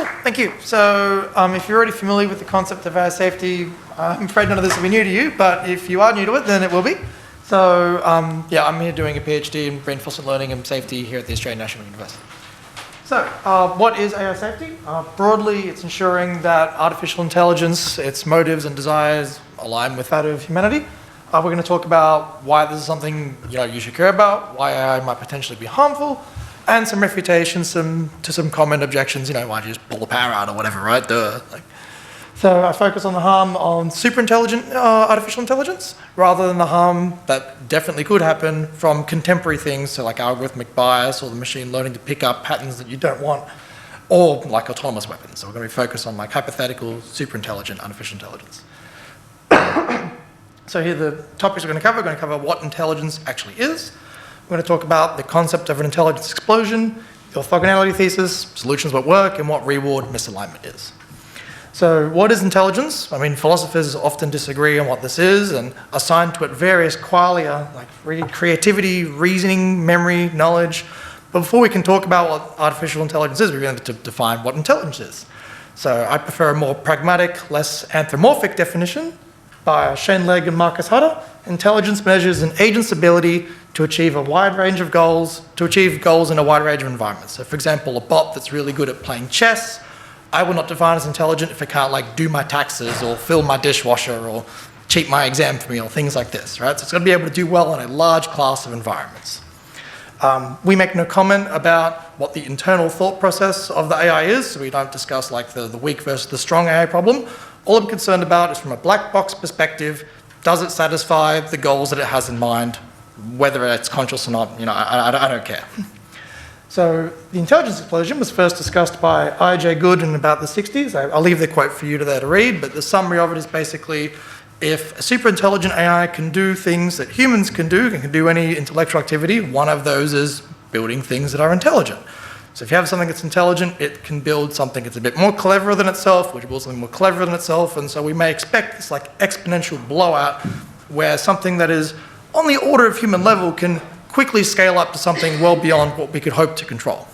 Cool, thank you. So if you're already familiar with the concept of AI safety, I'm afraid none of this will be new to you, but if you are new to it, then it will be. So yeah, I'm here doing a PhD in reinforcement learning and safety here at the Australian National University. So what is AI safety? Broadly, it's ensuring that artificial intelligence, its motives and desires align with that of humanity. We're going to talk about why this is something you should care about, why AI might potentially be harmful, and some refutations to some common objections. Why don't you just pull the power out or whatever, right? So I focus on the harm on super intelligent artificial intelligence rather than the harm that definitely could happen from contemporary things, so like algorithmic bias or the machine learning to pick up patterns that you don't want, or like autonomous weapons. So we're going to be focused on like hypothetical super intelligent artificial intelligence. So here are the topics we're going to cover. We're going to cover what intelligence actually is. We're going to talk about the concept of an intelligence explosion, the orthogonality thesis, solutions that work, and what reward misalignment is. So what is intelligence? I mean, philosophers often disagree on what this is and assign to it various qualia, like creativity, reasoning, memory, knowledge. But before we can talk about what artificial intelligence is, we're going to define what intelligence is. So I prefer a more pragmatic, less anthropomorphic definition by Shane Legg and Marcus Hutter. Intelligence measures an agent's ability to achieve a wide range of goals, in a wide range of environments. So for example, a bot that's really good at playing chess, I will not define as intelligent if it can't like do my taxes or fill my dishwasher or cheat my exam for me or things like this, right? So it's got to be able to do well in a large class of environments. We make no comment about what the internal thought process of the AI is, so we don't discuss like the weak versus the strong AI problem. All I'm concerned about is from a black box perspective, does it satisfy the goals that it has in mind, whether it's conscious or not, I don't care. So the intelligence explosion was first discussed by I.J. Good in about the 60s. I'll leave the quote for you there to read, but the summary of it is basically, if a super intelligent AI can do things that humans can do any intellectual activity, one of those is building things that are intelligent. So if you have something that's intelligent, it can build something that's a bit more clever than itself, which builds something more clever than itself, and so we may expect this like exponential blowout where something that is on the order of human level can quickly scale up to something well beyond what we could hope to control.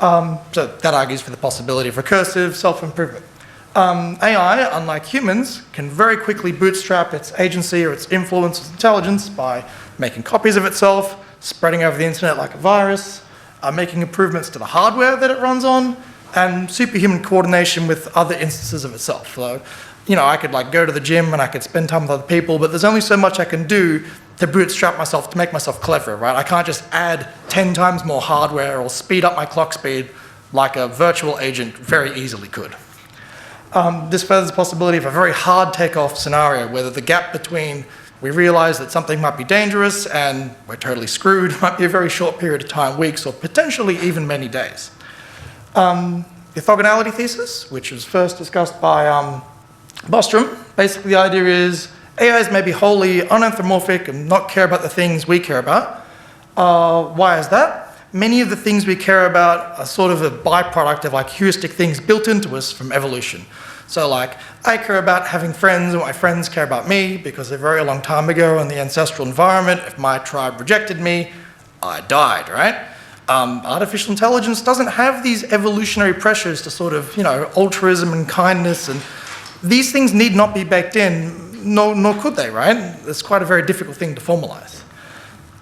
So that argues for the possibility of recursive self-improvement. AI, unlike humans, can very quickly bootstrap its agency or its influence, its intelligence by making copies of itself, spreading over the internet like a virus, making improvements to the hardware that it runs on, and superhuman coordination with other instances of itself. So, I could like go to the gym and I could spend time with other people, but there's only so much I can do to bootstrap myself, to make myself clever, right? I can't just add 10 times more hardware or speed up my clock speed like a virtual agent very easily could. This furthers the possibility of a very hard takeoff scenario where the gap between we realize that something might be dangerous and we're totally screwed might be a very short period of time, weeks, or potentially even many days. The orthogonality thesis, which was first discussed by Bostrom, basically the idea is AIs may be wholly unanthropomorphic and not care about the things we care about. Why is that? Many of the things we care about are sort of a byproduct of like heuristic things built into us from evolution. So like, I care about having friends and my friends care about me because a very long time ago in the ancestral environment, if my tribe rejected me, I died, right? Artificial intelligence doesn't have these evolutionary pressures to sort of, altruism and kindness, and these things need not be baked in, nor could they, right? It's quite a very difficult thing to formalize.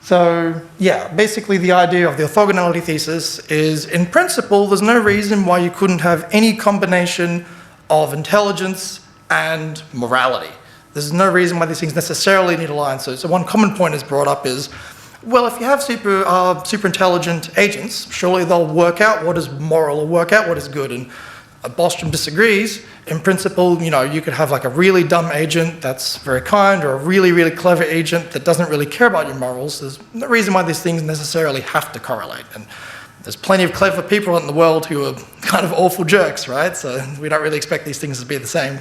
So yeah, basically the idea of the orthogonality thesis is, in principle, there's no reason why you couldn't have any combination of intelligence and morality. There's no reason why these things necessarily need to align. So one common point is brought up is, well, if you have super intelligent agents, surely they'll work out what is moral or work out what is good. And Bostrom disagrees. In principle, you could have like a really dumb agent that's very kind, or a really, really clever agent that doesn't really care about your morals. There's no reason why these things necessarily have to correlate. And there's plenty of clever people in the world who are kind of awful jerks, right? So we don't really expect these things to be the same.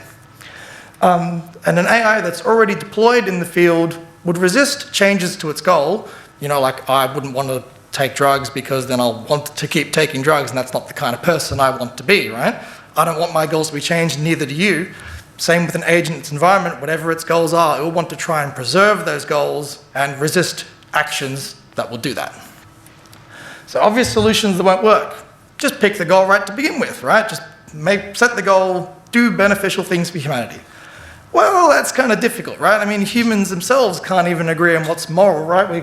And an AI that's already deployed in the field would resist changes to its goal. Like I wouldn't want to take drugs because then I'll want to keep taking drugs, and that's not the kind of person I want to be, right? I don't want my goals to be changed, neither do you. Same with an agent, its environment, whatever its goals are, it will want to try and preserve those goals and resist actions that will do that. So obvious solutions that won't work. Just pick the goal right to begin with, right? Just set the goal, do beneficial things for humanity. Well, that's kind of difficult, right? I mean, humans themselves can't even agree on what's moral, right? We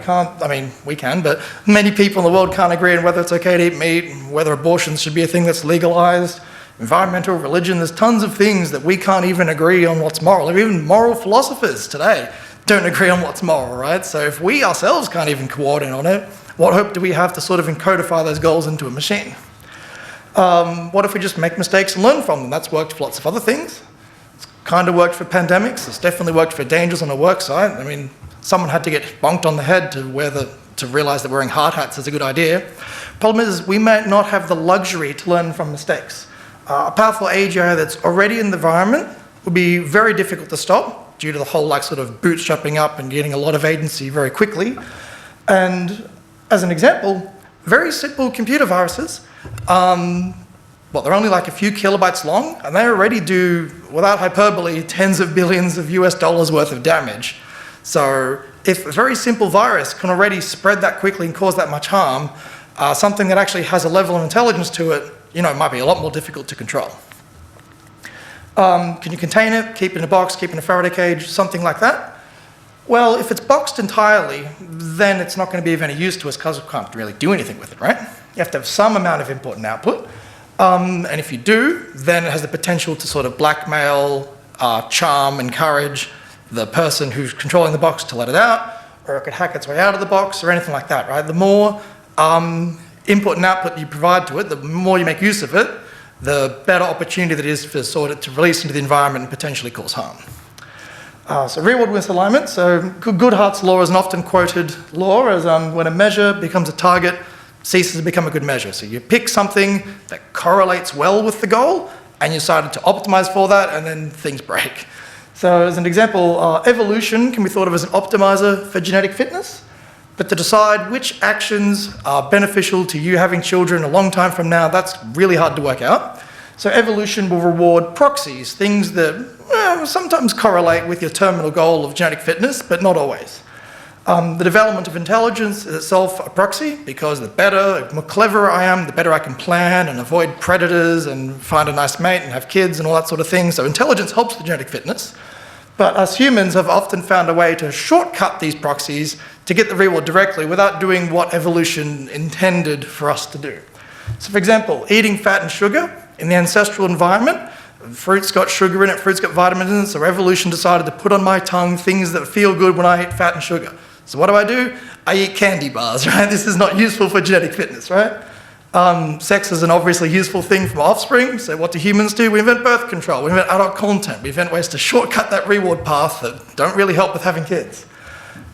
can, but many people in the world can't agree on whether it's okay to eat meat, whether abortions should be a thing that's legalized, environmental, religion. There's tons of things that we can't even agree on what's moral. Even moral philosophers today don't agree on what's moral, right? So if we ourselves can't even coordinate on it, what hope do we have to sort of encodify those goals into a machine? What if we just make mistakes and learn from them? That's worked for lots of other things. It's kind of worked for pandemics. It's definitely worked for dangers on a work site. I mean, someone had to get bonked on the head to realise that wearing hard hats is a good idea. Problem is, we might not have the luxury to learn from mistakes. A powerful AGI that's already in the environment would be very difficult to stop due to the whole sort of bootstrapping up and getting a lot of agency very quickly. And as an example, very simple computer viruses, they're only a few kilobytes long, and they already do, without hyperbole, tens of billions of US dollars worth of damage. So if a very simple virus can already spread that quickly and cause that much harm, something that actually has a level of intelligence to it, it might be a lot more difficult to control. Can you contain it, keep it in a box, keep it in a Faraday cage, something like that? Well, if it's boxed entirely, then it's not going to be of any use to us because we can't really do anything with it, right? You have to have some amount of input and output. And if you do, then it has the potential to sort of blackmail, charm, encourage the person who's controlling the box to let it out, or it could hack its way out of the box, or anything like that, right? The more input and output you provide to it, the more you make use of it, the better opportunity that is for sort of to release into the environment and potentially cause harm. So reward misalignment. So Goodhart's law is an often quoted law as when a measure becomes a target, ceases to become a good measure. So you pick something that correlates well with the goal, and you decided to optimize for that, and then things break. So as an example, evolution can be thought of as an optimizer for genetic fitness, but to decide which actions are beneficial to you having children a long time from now, that's really hard to work out. So evolution will reward proxies, things that sometimes correlate with your terminal goal of genetic fitness, but not always. The development of intelligence is itself a proxy, because the more clever I am, the better I can plan and avoid predators and find a nice mate and have kids and all that sort of thing. So intelligence helps with genetic fitness. But us humans have often found a way to shortcut these proxies to get the reward directly without doing what evolution intended for us to do. So for example, eating fat and sugar in the ancestral environment, fruit's got sugar in it, fruit's got vitamins in it, so evolution decided to put on my tongue things that feel good when I eat fat and sugar. So what do? I eat candy bars, right? This is not useful for genetic fitness, right? Sex is an obviously useful thing for offspring, so what do humans do? We invent birth control, we invent adult content, we invent ways to shortcut that reward path that don't really help with having kids.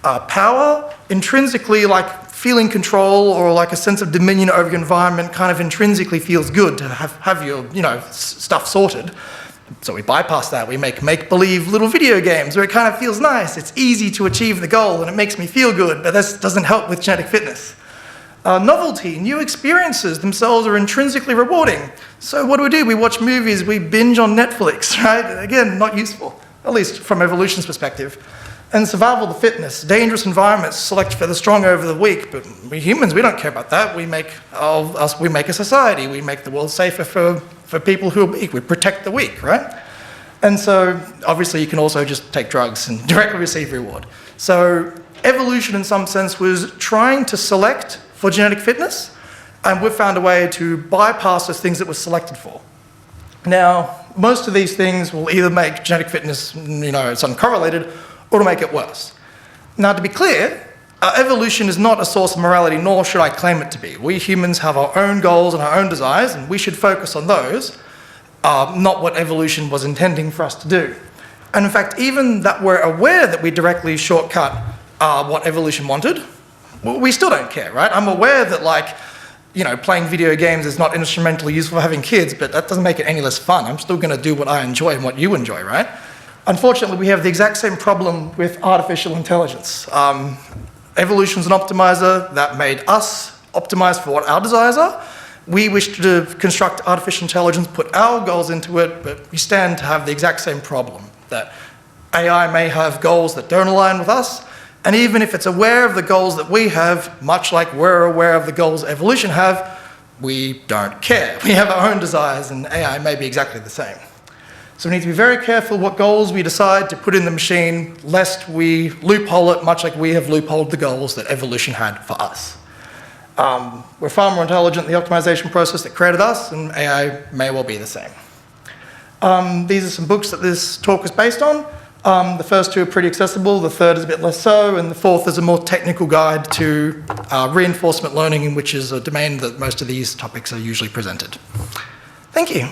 Power, intrinsically, feeling control or a sense of dominion over your environment kind of intrinsically feels good to have your, stuff sorted. So we bypass that. We make make-believe little video games where it kind of feels nice. It's easy to achieve the goal and it makes me feel good, but this doesn't help with genetic fitness. Novelty, new experiences themselves are intrinsically rewarding. So what do? We watch movies, we binge on Netflix, right? Again, not useful, at least from evolution's perspective. And survival to fitness, dangerous environments select for the strong over the weak, but we humans, we don't care about that. We make a society, we make the world safer for people who are weak, we protect the weak, right? And so obviously you can also just take drugs and directly receive reward. So evolution in some sense was trying to select for genetic fitness, and we've found a way to bypass those things that were selected for. Now, most of these things will either make genetic fitness, it's uncorrelated, or to make it worse. Now, to be clear, evolution is not a source of morality, nor should I claim it to be. We humans have our own goals and our own desires, and we should focus on those, not what evolution was intending for us to do. And in fact, even that we're aware that we directly shortcut what evolution wanted, we still don't care, right? I'm aware that playing video games is not instrumentally useful for having kids, but that doesn't make it any less fun. I'm still going to do what I enjoy and what you enjoy, right? Unfortunately, we have the exact same problem with artificial intelligence. Evolution's an optimizer that made us optimize for what our desires are. We wish to construct artificial intelligence, put our goals into it, but we stand to have the exact same problem, that AI may have goals that don't align with us, and even if it's aware of the goals that we have, much like we're aware of the goals evolution have, we don't care. We have our own desires, and AI may be exactly the same. So we need to be very careful what goals we decide to put in the machine, lest we loophole it, much like we have loopholed the goals that evolution had for us. We're far more intelligent in the optimization process that created us, and AI may well be the same. These are some books that this talk is based on. The first two are pretty accessible, the third is a bit less so, and the fourth is a more technical guide to reinforcement learning, which is a domain that most of these topics are usually presented. Thank you.